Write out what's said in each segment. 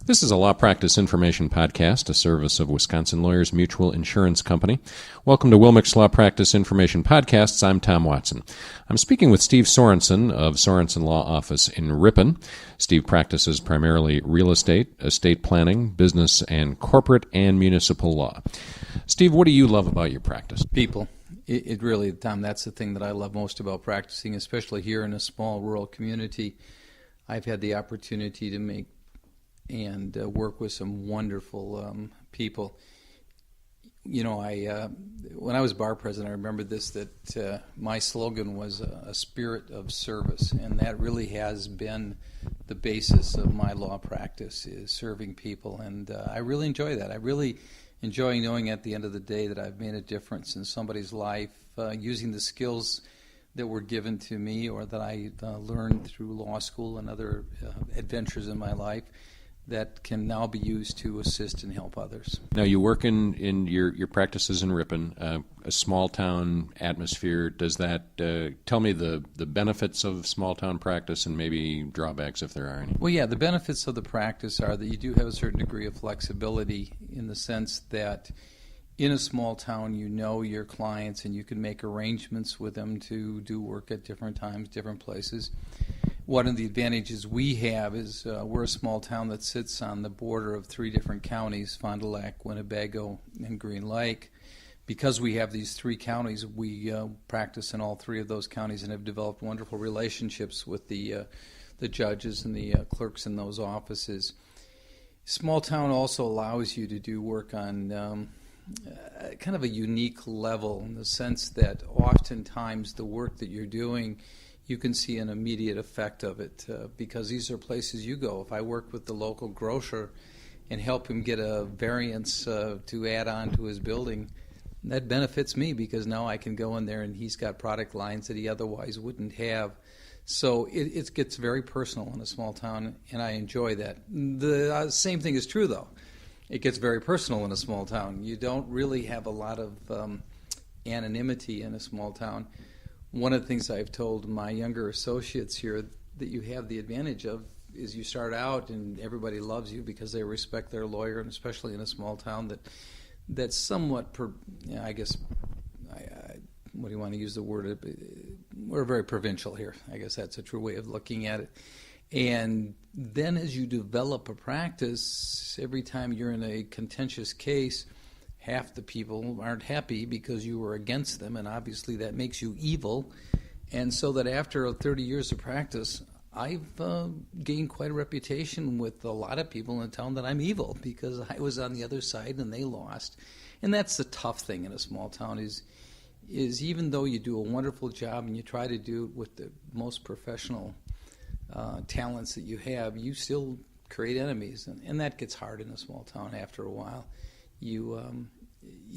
This is a Law Practice Information Podcast, a service of Wisconsin Lawyers Mutual Insurance Company. Welcome to Wilmick's Law Practice Information Podcasts. I'm Tom Watson. I'm speaking with Steve Sorenson of Sorenson Law Office in Ripon. Steve practices primarily real estate, estate planning, business and corporate, and municipal law. Steve, what do you love about your practice? People. It really, Tom, that's the thing that I love most about practicing, especially here in a small rural community. I've had the opportunity to make and work with some wonderful people. You know, when I was bar president, I remember that my slogan was a spirit of service, and that really has been the basis of my law practice, is serving people, and I really enjoy that. I really enjoy knowing at the end of the day that I've made a difference in somebody's life, using the skills that were given to me or that I learned through law school and other adventures in my life that can now be used to assist and help others. Now, you work in your practices in Ripon, a small-town atmosphere. Does that tell me the benefits of small-town practice and maybe drawbacks if there are any? Well, yeah, the benefits of the practice are that you do have a certain degree of flexibility in the sense that in a small town you know your clients and you can make arrangements with them to do work at different times, different places. One of the advantages we have is we're a small town that sits on the border of three different counties, Fond du Lac, Winnebago, and Green Lake. Because we have these three counties, we practice in all three of those counties and have developed wonderful relationships with the judges and the clerks in those offices. Small town also allows you to do work on kind of a unique level in the sense that oftentimes the work that you're doing, you can see an immediate effect of it because these are places you go. If I work with the local grocer and help him get a variance to add on to his building, that benefits me because now I can go in there and he's got product lines that he otherwise wouldn't have. So it gets very personal in a small town, and I enjoy that. The same thing is true, though. It gets very personal in a small town. You don't really have a lot of anonymity in a small town. One of the things I've told my younger associates here that you have the advantage of is you start out and everybody loves you because they respect their lawyer, and especially in a small town that's somewhat, I guess, what do you want to use the word? We're very provincial here. I guess that's a true way of looking at it. And then as you develop a practice, every time you're in a contentious case, half the people aren't happy because you were against them, and obviously that makes you evil. And so that after 30 years of practice, I've gained quite a reputation with a lot of people in the town that I'm evil because I was on the other side and they lost. And that's the tough thing in a small town is even though you do a wonderful job and you try to do it with the most professional talents that you have, you still create enemies, and that gets hard in a small town after a while. You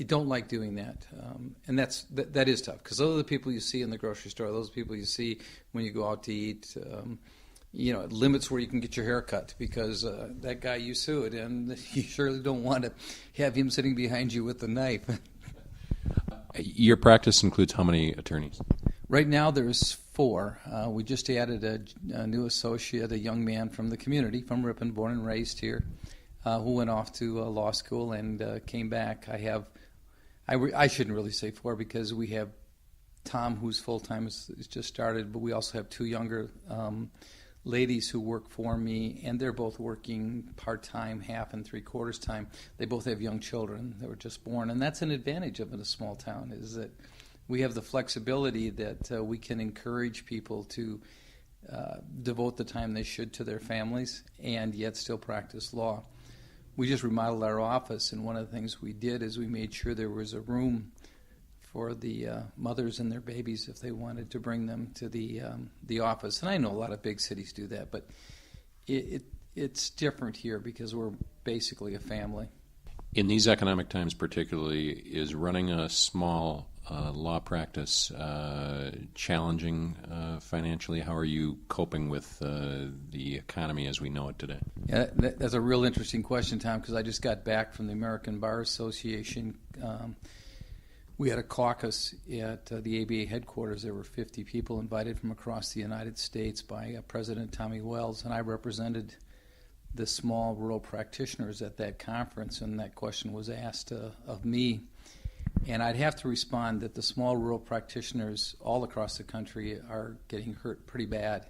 don't like doing that, and that is tough because those are the people you see in the grocery store. Those are the people you see when you go out to eat. It limits where you can get your hair cut because that guy you sued, and you surely don't want to have him sitting behind you with a knife. Your practice includes how many attorneys? Right now there's 4. We just added a new associate, a young man from the community, from Ripon, born and raised here, who went off to law school and came back. I shouldn't really say 4 because we have Tom, who's full-time, has just started, but we also have 2 younger ladies who work for me, and they're both working part-time, half and 3/4 time. They both have young children that were just born, and that's an advantage of it in a small town, is that we have the flexibility that we can encourage people to devote the time they should to their families and yet still practice law. We just remodeled our office, and one of the things we did is we made sure there was a room for the mothers and their babies if they wanted to bring them to the office. And I know a lot of big cities do that, but it's different here because we're basically a family. In these economic times particularly, is running a small law practice challenging financially? How are you coping with the economy as we know it today? Yeah, that's a real interesting question, Tom, because I just got back from the American Bar Association. We had a caucus at the ABA headquarters. There were 50 people invited from across the United States by President Tommy Wells, and I represented the small rural practitioners at that conference, and that question was asked of me. And I'd have to respond that the small rural practitioners all across the country are getting hurt pretty bad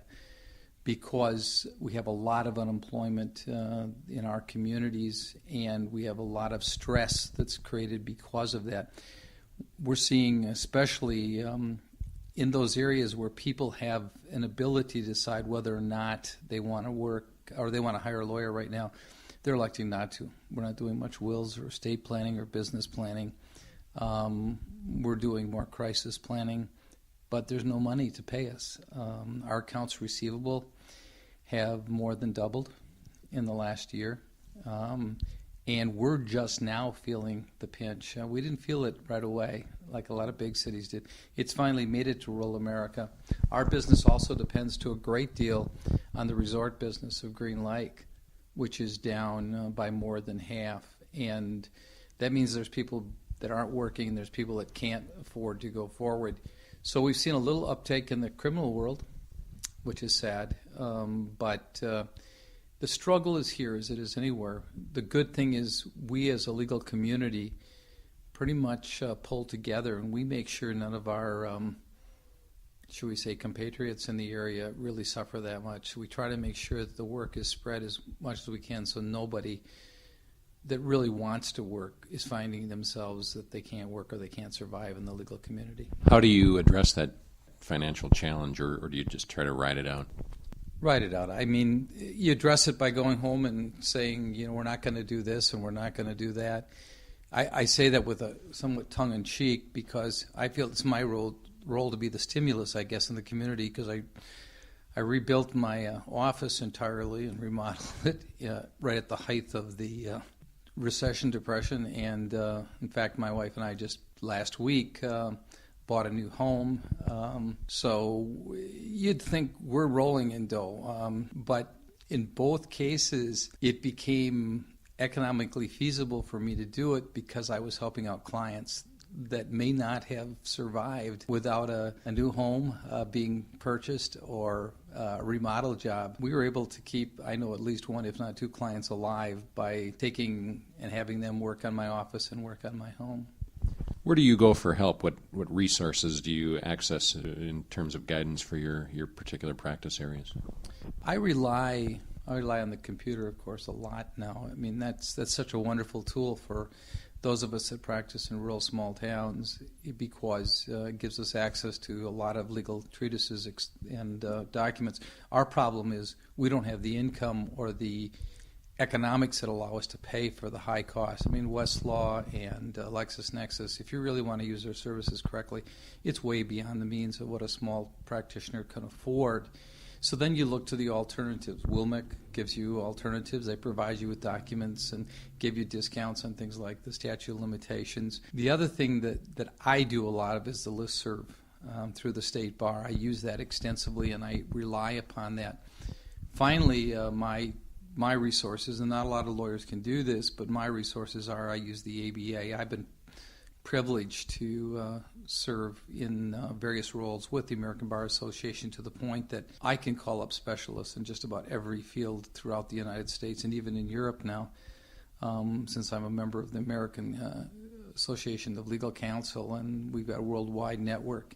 because we have a lot of unemployment in our communities, and we have a lot of stress that's created because of that. We're seeing, especially in those areas where people have an ability to decide whether or not they want to work or they want to hire a lawyer right now, they're electing not to. We're not doing much wills or estate planning or business planning. We're doing more crisis planning, but there's no money to pay us. Our accounts receivable have more than doubled in the last year, and we're just now feeling the pinch. We didn't feel it right away like a lot of big cities did. It's finally made it to rural America. Our business also depends to a great deal on the resort business of Green Lake, which is down by more than half, and that means there's people that aren't working, and there's people that can't afford to go forward. So we've seen a little uptake in the criminal world, which is sad, but the struggle is here as it is anywhere. The good thing is we as a legal community pretty much pull together, and we make sure none of our, should we say, compatriots in the area really suffer that much. We try to make sure that the work is spread as much as we can so nobody that really wants to work is finding themselves that they can't work or they can't survive in the legal community. How do you address that financial challenge, or do you just try to ride it out? Ride it out. I mean, you address it by going home and saying, we're not going to do this and we're not going to do that. I say that with a somewhat tongue-in-cheek because I feel it's my role to be the stimulus, I guess, in the community, because I rebuilt my office entirely and remodeled it right at the height of the recession, depression, and in fact, my wife and I just last week bought a new home. So you'd think we're rolling in dough, but in both cases, it became economically feasible for me to do it because I was helping out clients that may not have survived without a new home being purchased or a remodel job. We were able to keep, I know, at least one, if not two clients alive by taking and having them work on my office and work on my home. Where do you go for help? What resources do you access in terms of guidance for your particular practice areas? I rely on the computer, of course, a lot now. I mean, that's such a wonderful tool for those of us that practice in rural small towns because it gives us access to a lot of legal treatises and documents. Our problem is we don't have the income or the economics that allow us to pay for the high cost. I mean, Westlaw and LexisNexis, if you really want to use their services correctly, it's way beyond the means of what a small practitioner can afford. So then you look to the alternatives. Wilmec gives you alternatives. They provide you with documents and give you discounts on things like the statute of limitations. The other thing that I do a lot of is the listserv through the state bar. I use that extensively, and I rely upon that. Finally, my resources, and not a lot of lawyers can do this, but my resources are I use the ABA. I've been privileged to serve in various roles with the American Bar Association to the point that I can call up specialists in just about every field throughout the United States and even in Europe now, since I'm a member of the American Association of Legal Counsel, and we've got a worldwide network,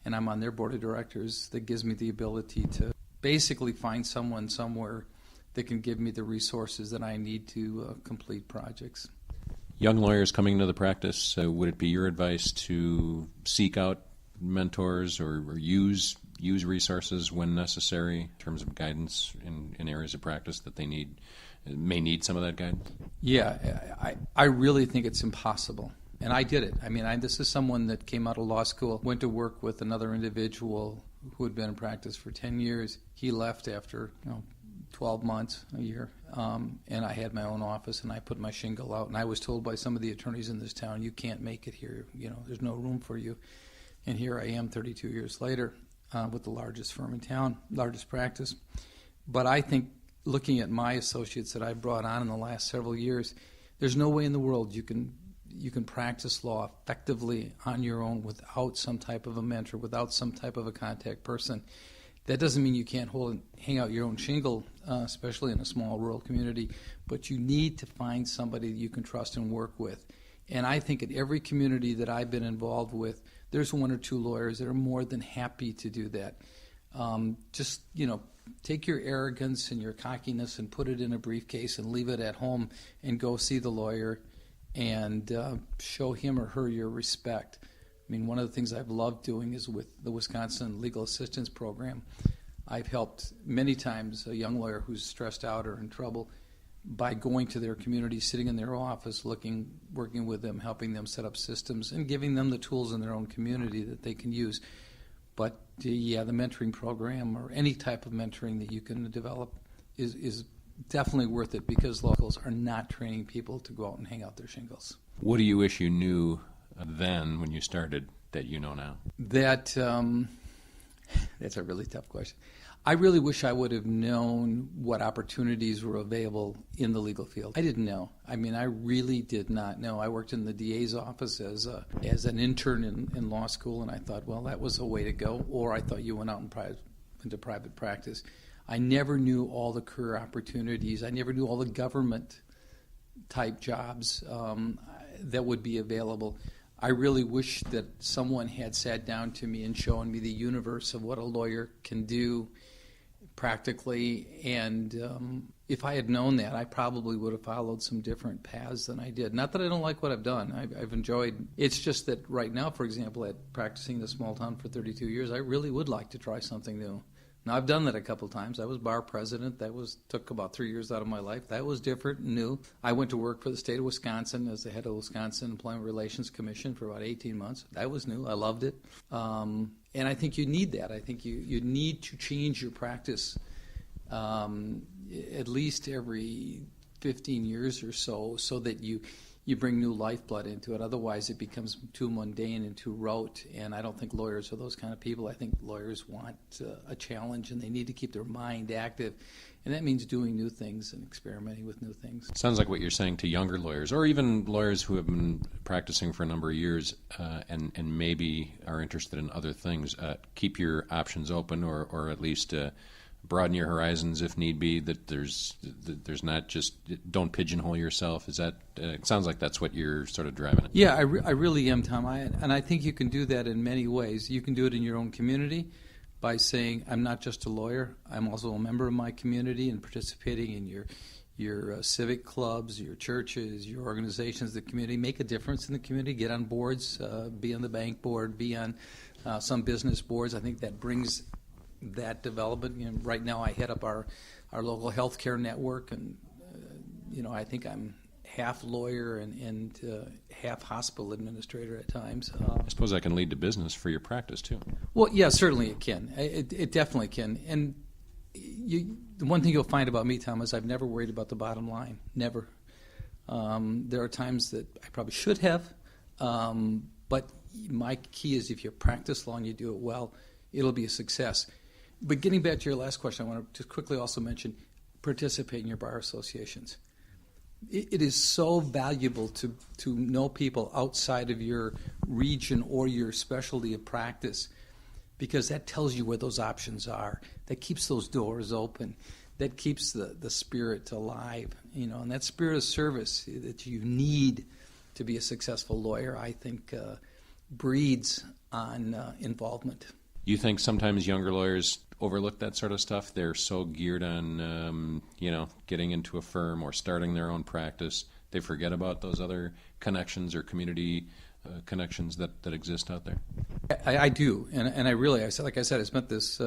and I'm on their board of directors that gives me the ability to basically find someone somewhere that can give me the resources that I need to complete projects. Young lawyers coming into the practice, would it be your advice to seek out mentors or use resources when necessary in terms of guidance in areas of practice that they may need some of that guidance? Yeah, I really think it's impossible. And I did it. I mean, this is someone that came out of law school, went to work with another individual who had been in practice for 10 years. He left after 12 months, a year, and I had my own office, and I put my shingle out, and I was told by some of the attorneys in this town, you can't make it here, there's no room for you. And here I am 32 years later with the largest firm in town, largest practice. But I think looking at my associates that I brought on in the last several years, there's no way in the world you can practice law effectively on your own without some type of a mentor, without some type of a contact person. That doesn't mean you can't hang out your own shingle, especially in a small rural community, but you need to find somebody that you can trust and work with. And I think in every community that I've been involved with, there's one or two lawyers that are more than happy to do that. Just, take your arrogance and your cockiness and put it in a briefcase and leave it at home and go see the lawyer and show him or her your respect. I mean, one of the things I've loved doing is with the Wisconsin Legal Assistance Program. I've helped many times a young lawyer who's stressed out or in trouble by going to their community, sitting in their office, working with them, helping them set up systems, and giving them the tools in their own community that they can use. But the mentoring program or any type of mentoring that you can develop is definitely worth it, because locals are not training people to go out and hang out their shingles. What do you wish you knew then when you started that you know now? That's a really tough question. I really wish I would have known what opportunities were available in the legal field. I didn't know. I mean, I really did not know. I worked in the DA's office as an intern in law school, and I thought, well, that was a way to go. Or I thought you went out into private practice. I never knew all the career opportunities. I never knew all the government-type jobs that would be available. I really wish that someone had sat down to me and shown me the universe of what a lawyer can do practically, and if I had known that, I probably would have followed some different paths than I did. Not that I don't like what I've done. I've enjoyed. It's just that right now, for example, at practicing in a small town for 32 years, I really would like to try something new. Now, I've done that a couple times. I was bar president. That took about 3 years out of my life. That was different and new. I went to work for the state of Wisconsin as the head of the Wisconsin Employment Relations Commission for about 18 months. That was new. I loved it. And I think you need that. I think you need to change your practice at least every 15 years or so that you bring new lifeblood into it. Otherwise, it becomes too mundane and too rote, and I don't think lawyers are those kind of people. I think lawyers want a challenge, and they need to keep their mind active, and that means doing new things and experimenting with new things. Sounds like what you're saying to younger lawyers, or even lawyers who have been practicing for a number of years and maybe are interested in other things. Keep your options open, or at least broaden your horizons if need be. That there's not just, don't pigeonhole yourself. Is that it sounds like that's what you're sort of driving at? Yeah, I really am, Tom. And I think you can do that in many ways. You can do it in your own community by saying, I'm not just a lawyer, I'm also a member of my community, and participating in your civic clubs, your churches, your organizations, the community. Make a difference in the community. Get on boards, be on the bank board, be on some business boards. I think that brings that development. Right now I head up our local healthcare network, and I think I'm half lawyer and half hospital administrator at times. I suppose that can lead to business for your practice too. Well, yeah, certainly it can. It definitely can. And the one thing you'll find about me, Tom, is I've never worried about the bottom line. Never. There are times that I probably should have, but my key is if you practice law and you do it well, it'll be a success. But getting back to your last question, I want to just quickly also mention participate in your bar associations. It is so valuable to know people outside of your region or your specialty of practice, because that tells you where those options are. That keeps those doors open. That keeps the spirit alive, and that spirit of service that you need to be a successful lawyer, I think, breeds on involvement. You think sometimes younger lawyers overlook that sort of stuff? They're so geared on, getting into a firm or starting their own practice, they forget about those other connections or community connections that exist out there? I do, and I spent this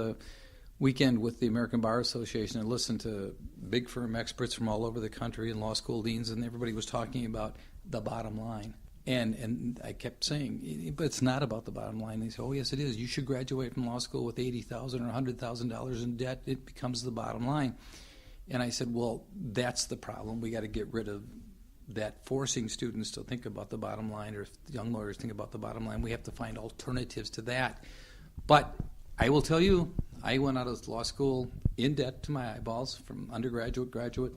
weekend with the American Bar Association and listened to big firm experts from all over the country and law school deans, and everybody was talking about the bottom line. And I kept saying, but it's not about the bottom line. They said, oh, yes, it is. You should graduate from law school with $80,000 or $100,000 in debt. It becomes the bottom line. And I said, well, that's the problem. We got to get rid of that, forcing students to think about the bottom line, or if young lawyers think about the bottom line. We have to find alternatives to that. But I will tell you, I went out of law school in debt to my eyeballs from undergraduate, graduate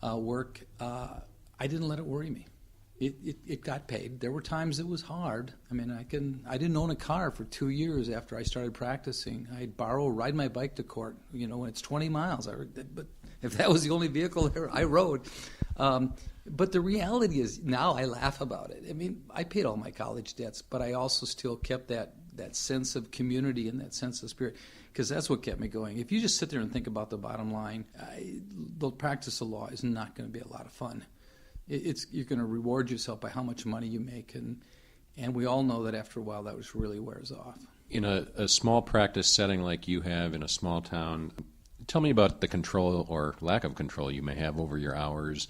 work. I didn't let it worry me. it got paid. There were times it was hard. I mean, I didn't own a car for 2 years after I started practicing. I'd ride my bike to court, when it's 20 miles. But if that was the only vehicle there, I rode. But the reality is, now I laugh about it. I mean, I paid all my college debts, but I also still kept that sense of community and that sense of spirit, because that's what kept me going. If you just sit there and think about the bottom line, the practice of law is not going to be a lot of fun. You're going to reward yourself by how much money you make, and we all know that after a while that really wears off. In a small practice setting like you have in a small town, tell me about the control or lack of control you may have over your hours,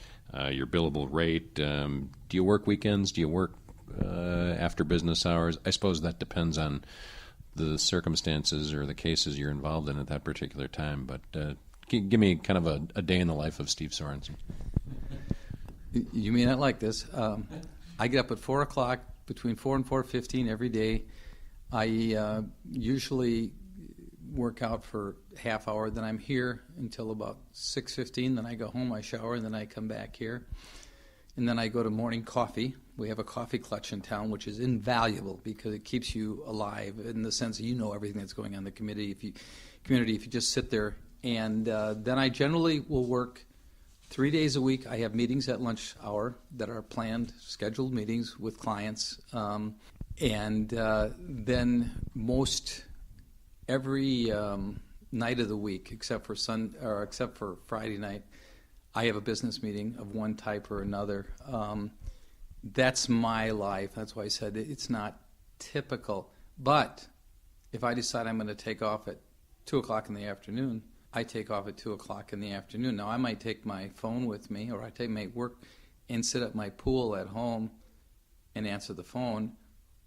your billable rate. Do you work weekends? Do you work after business hours? I suppose that depends on the circumstances or the cases you're involved in at that particular time, but give me kind of a day in the life of Steve Sorenson. You may not like this. I get up at 4 o'clock, between 4 and 4:15 every day. I usually work out for half hour. Then I'm here until about 6:15. Then I go home, I shower, and then I come back here. And then I go to morning coffee. We have a coffee clutch in town, which is invaluable because it keeps you alive in the sense that you know everything that's going on in the community if you just sit there. And then I generally will work 3 days a week. I have meetings at lunch hour that are planned, scheduled meetings with clients. And then most every night of the week, except for Friday night, I have a business meeting of one type or another. That's my life. That's why I said it's not typical. But if I decide I'm going to take off at 2 o'clock in the afternoon, I take off at 2 o'clock in the afternoon. Now, I might take my phone with me, or I take my work and sit at my pool at home and answer the phone.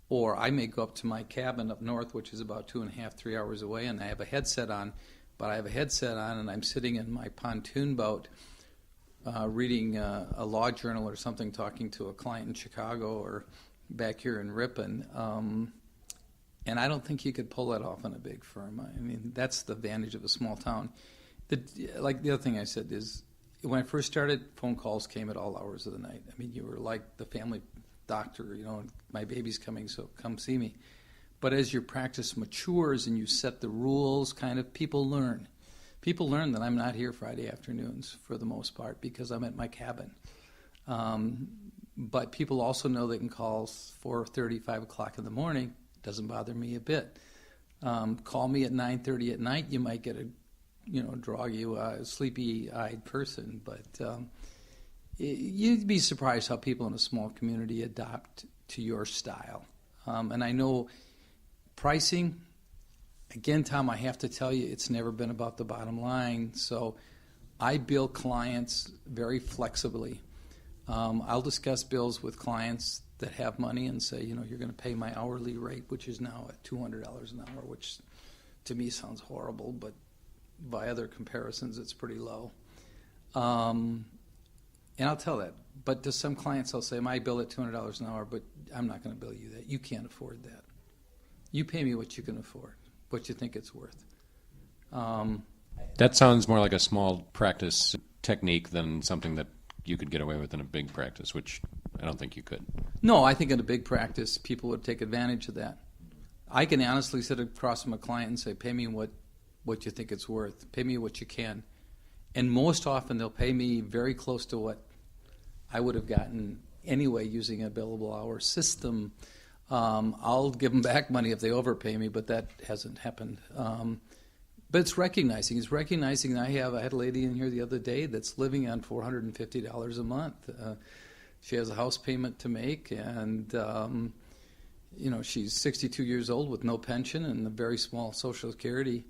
Or I may go up to my cabin up north, which is about 2.5, 3 hours away, and I have a headset on. But I have a headset on, and I'm sitting in my pontoon boat reading a law journal or something, talking to a client in Chicago or back here in Ripon. And I don't think you could pull that off in a big firm. I mean, that's the advantage of a small town. The other thing I said is, when I first started, phone calls came at all hours of the night. I mean, you were like the family doctor, my baby's coming, so come see me. But as your practice matures and you set the rules, people learn. People learn that I'm not here Friday afternoons for the most part because I'm at my cabin. But people also know they can call 4:30, 5 o'clock in the morning. Doesn't bother me a bit. Call me at 9:30 at night. You might get a sleepy-eyed person, but you'd be surprised how people in a small community adopt to your style. And I know pricing. Again, Tom, I have to tell you, it's never been about the bottom line. So I bill clients very flexibly. I'll discuss bills with clients that have money and say, you're going to pay my hourly rate, which is now at $200 an hour, which to me sounds horrible, but by other comparisons, it's pretty low. And I'll tell that. But to some clients, I'll say, my bill at $200 an hour, but I'm not going to bill you that. You can't afford that. You pay me what you can afford, what you think it's worth. That sounds more like a small practice technique than something that you could get away with in a big practice, which I don't think you could. No, I think in a big practice, people would take advantage of that. I can honestly sit across from a client and say, pay me what you think it's worth. Pay me what you can. And most often, they'll pay me very close to what I would have gotten anyway using a billable hour system. I'll give them back money if they overpay me, but that hasn't happened. But it's recognizing. It's recognizing that I had a lady in here the other day that's living on $450 a month. She has a house payment to make, and she's 62 years old with no pension and a very small Social Security.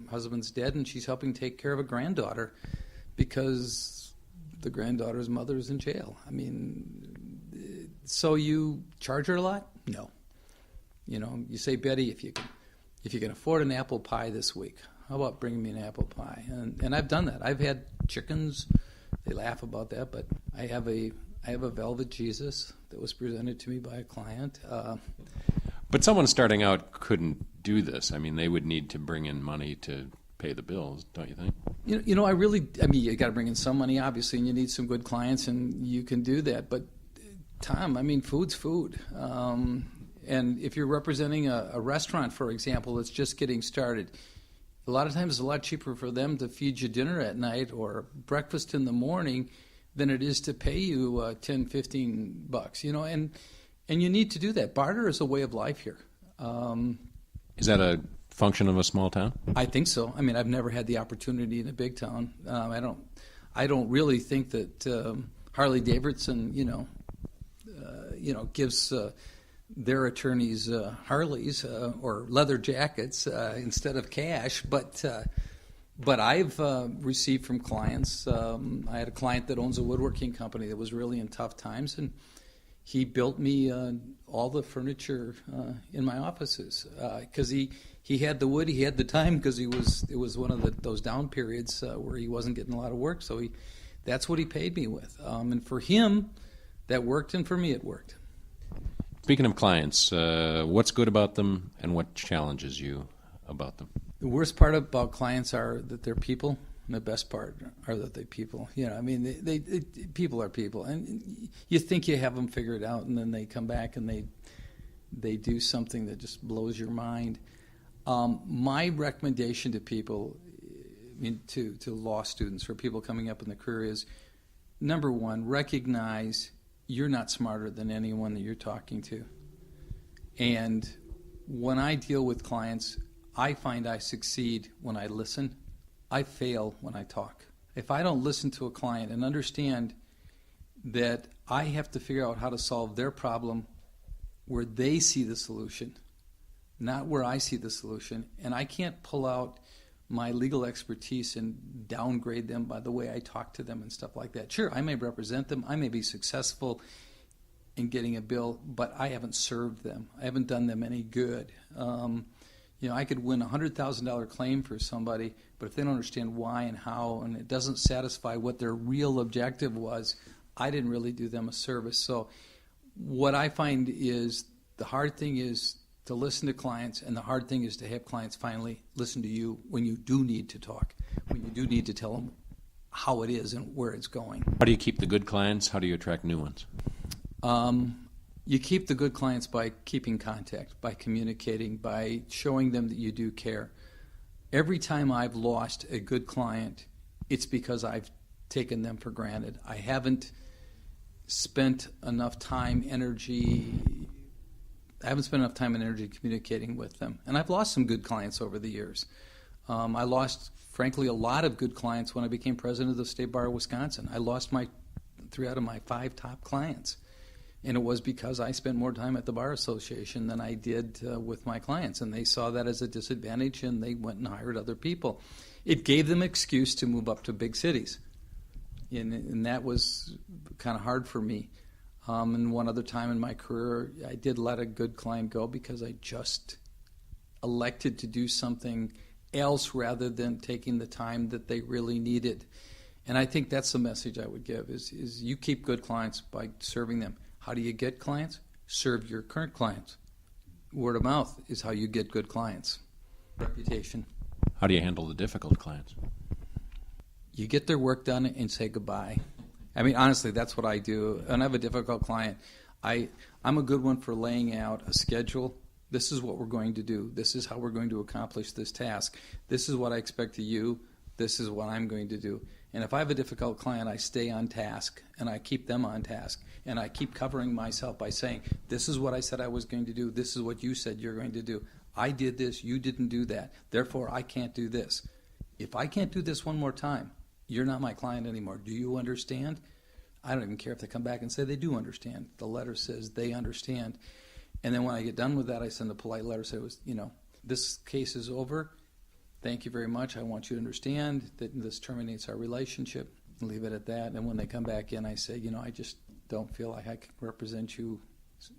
Husband's dead, and she's helping take care of a granddaughter because the granddaughter's mother is in jail. I mean, so you charge her a lot? No. You say, Betty, if you can afford an apple pie this week, how about bringing me an apple pie? And I've done that. I've had chickens. They laugh about that, but I have a velvet Jesus that was presented to me by a client. But someone starting out couldn't do this. I mean, they would need to bring in money to pay the bills, don't you think? You got to bring in some money, obviously, and you need some good clients, and you can do that. But Tom, I mean, food's food. And if you're representing a restaurant, for example, that's just getting started, a lot of times it's a lot cheaper for them to feed you dinner at night or breakfast in the morning than it is to pay you $10, $15, you know, and you need to do that. Barter is a way of life here. Is that a function of a small town? I think so. I mean, I've never had the opportunity in a big town. I don't really think that Harley Davidson, gives their attorneys Harleys or leather jackets instead of cash. But I've received from clients. I had a client that owns a woodworking company that was really in tough times, and he built me all the furniture in my offices because he had the wood, he had the time because it was one of those down periods where he wasn't getting a lot of work. So that's what he paid me with, and for him that worked, and for me it worked. Speaking of clients, what's good about them and what challenges you about them? The worst part about clients are that they're people, and the best part are that they're people. I mean, they people are people, and you think you have them figured out, and then they come back and they do something that just blows your mind. My recommendation to people, to law students or people coming up in the career is, number one, recognize you're not smarter than anyone that you're talking to. And when I deal with clients, I find I succeed when I listen. I fail when I talk. If I don't listen to a client and understand that I have to figure out how to solve their problem where they see the solution, not where I see the solution, and I can't pull out my legal expertise and downgrade them by the way I talk to them and stuff like that. Sure, I may represent them. I may be successful in getting a bill, but I haven't served them. I haven't done them any good. I could win a $100,000 claim for somebody, but if they don't understand why and how, and it doesn't satisfy what their real objective was, I didn't really do them a service. So what I find is the hard thing is to listen to clients, and the hard thing is to have clients finally listen to you when you do need to talk, when you do need to tell them how it is and where it's going. How do you keep the good clients? How do you attract new ones? You keep the good clients by keeping contact, by communicating, by showing them that you do care. Every time I've lost a good client, it's because I've taken them for granted. I haven't spent enough time, energy communicating with them. And I've lost some good clients over the years. I lost, frankly, a lot of good clients when I became president of the State Bar of Wisconsin. I lost 3 out of my 5 top clients. And it was because I spent more time at the Bar Association than I did with my clients. And they saw that as a disadvantage, and they went and hired other people. It gave them an excuse to move up to big cities. And that was kind of hard for me. And one other time in my career, I did let a good client go because I just elected to do something else rather than taking the time that they really needed. And I think that's the message I would give is you keep good clients by serving them. How do you get clients? Serve your current clients. Word of mouth is how you get good clients. Reputation. How do you handle the difficult clients? You get their work done and say goodbye. I mean, honestly, that's what I do. When I have a difficult client, I'm a good one for laying out a schedule. This is what we're going to do. This is how we're going to accomplish this task. This is what I expect of you. This is what I'm going to do. And if I have a difficult client, I stay on task, and I keep them on task. And I keep covering myself by saying, this is what I said I was going to do. This is what you said you're going to do. I did this. You didn't do that. Therefore, I can't do this. If I can't do this one more time, you're not my client anymore. Do you understand? I don't even care if they come back and say they do understand. The letter says they understand. And then when I get done with that, I send a polite letter saying, this case is over. Thank you very much. I want you to understand that this terminates our relationship. Leave it at that. And when they come back in, I say, I just don't feel like I can represent you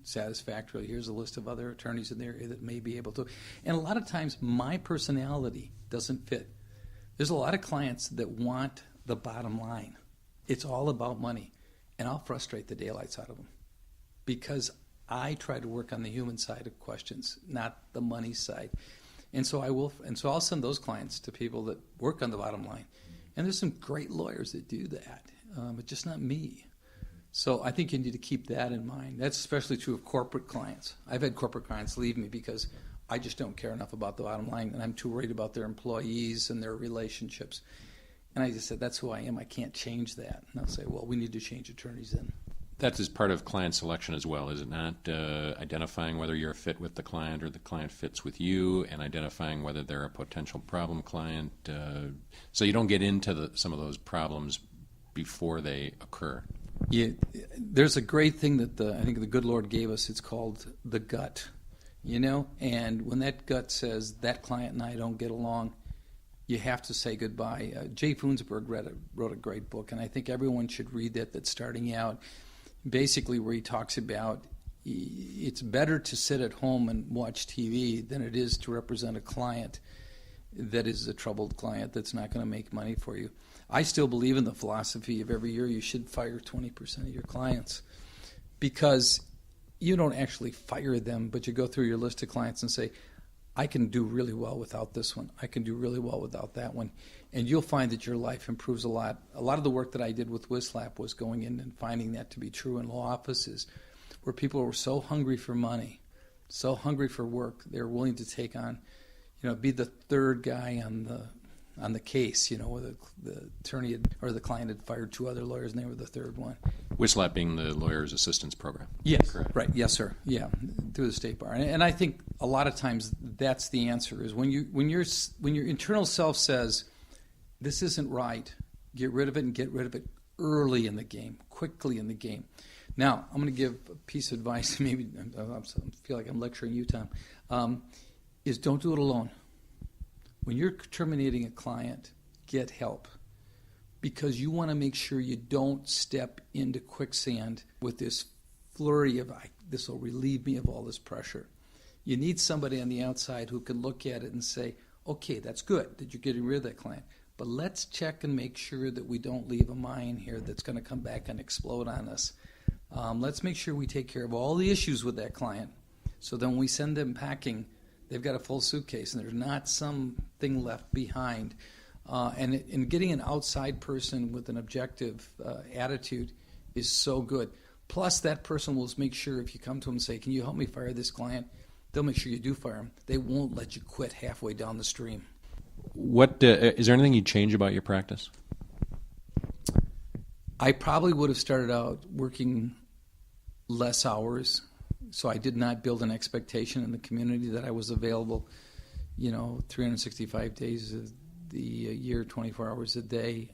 satisfactorily. Here's a list of other attorneys in the area that may be able to. And a lot of times my personality doesn't fit. There's a lot of clients that want the bottom line. It's all about money. And I'll frustrate the daylights out of them because I try to work on the human side of questions, not the money side. And so I'll send those clients to people that work on the bottom line. And there's some great lawyers that do that. It's just not me. So I think you need to keep that in mind. That's especially true of corporate clients. I've had corporate clients leave me because I just don't care enough about the bottom line, and I'm too worried about their employees and their relationships. And I just said, that's who I am. I can't change that. And I'll say, well, we need to change attorneys then. That is part of client selection as well, is it not? Identifying whether you're a fit with the client or the client fits with you, and identifying whether they're a potential problem client. So you don't get into some of those problems before they occur. Yeah, there's a great thing that I think the good Lord gave us. It's called the gut, and when that gut says that client and I don't get along, you have to say goodbye. Jay Funsberg wrote a great book, and I think everyone should read that that's starting out, basically where he talks about it's better to sit at home and watch TV than it is to represent a client that is a troubled client that's not going to make money for you. I still believe in the philosophy of every year you should fire 20% of your clients, because you don't actually fire them, but you go through your list of clients and say, I can do really well without this one. I can do really well without that one. And you'll find that your life improves a lot. A lot of the work that I did with WISLAP was going in and finding that to be true in law offices, where people were so hungry for money, so hungry for work, they were willing to take on, be the third guy on the case, where the attorney or the client had fired 2 other lawyers and they were the third one. WISLAP being the Lawyer's Assistance Program. Yes, correct. Right. Yes, sir. Yeah, through the state bar. And I think a lot of times that's the answer, is when your internal self says, this isn't right, get rid of it, and get rid of it early in the game, quickly in the game. Now, I'm going to give a piece of advice, maybe I feel like I'm lecturing you, Tom, is don't do it alone. When you're terminating a client, get help, because you want to make sure you don't step into quicksand with this flurry of, this will relieve me of all this pressure. You need somebody on the outside who can look at it and say, okay, that's good that you're getting rid of that client, but let's check and make sure that we don't leave a mine here that's going to come back and explode on us. Let's make sure we take care of all the issues with that client, so then when we send them packing, they've got a full suitcase and there's not something left behind. And getting an outside person with an objective attitude is so good. Plus, that person will make sure if you come to them and say, can you help me fire this client? They'll make sure you do fire them. They won't let you quit halfway down the stream. Is there anything you'd change about your practice? I probably would have started out working less hours, so I did not build an expectation in the community that I was available, 365 days of the year, 24 hours a day.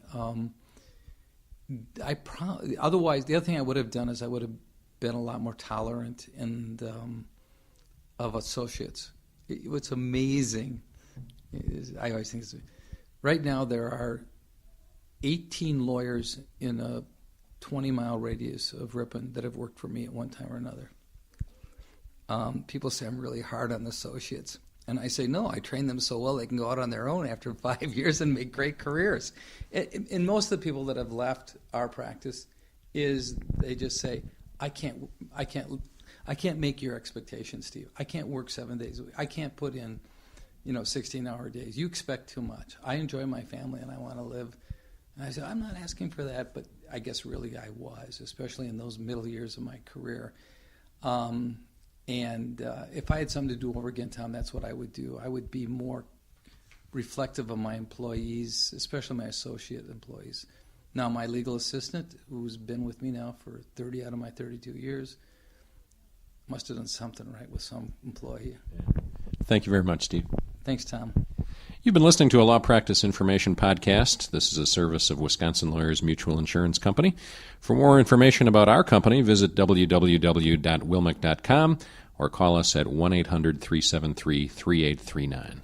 Otherwise, the other thing I would have done is I would have been a lot more tolerant and of associates. What's amazing is, I always think, right now there are 18 lawyers in a 20-mile radius of Ripon that have worked for me at one time or another. People say I'm really hard on associates. And I say, no, I train them so well they can go out on their own after 5 years and make great careers. And most of the people that have left our practice is they just say, I can't make your expectations, Steve. I can't work 7 days a week. I can't put in, 16-hour days. You expect too much. I enjoy my family and I want to live. And I said, I'm not asking for that, but I guess really I was, especially in those middle years of my career. And if I had something to do over again, Tom, that's what I would do. I would be more reflective of my employees, especially my associate employees. Now, my legal assistant, who's been with me now for 30 out of my 32 years, must have done something right with some employee. Thank you very much, Steve. Thanks, Tom. You've been listening to a Law Practice Information Podcast. This is a service of Wisconsin Lawyers Mutual Insurance Company. For more information about our company, visit www.wilmec.com or call us at 1-800-373-3839.